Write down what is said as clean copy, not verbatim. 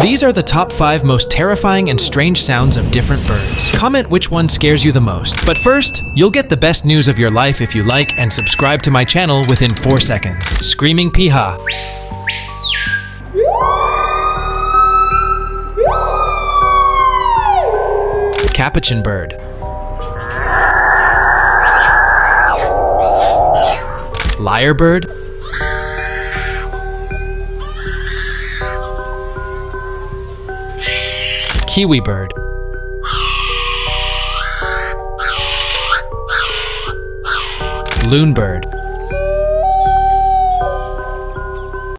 These are the top 5 most terrifying and strange sounds of different birds. Comment which one scares you the most. But first, you'll get the best news of your life if you like and subscribe to my channel within 4 seconds. Screaming Piha. Capuchin bird. Lyrebird. Kiwi bird. Loon bird.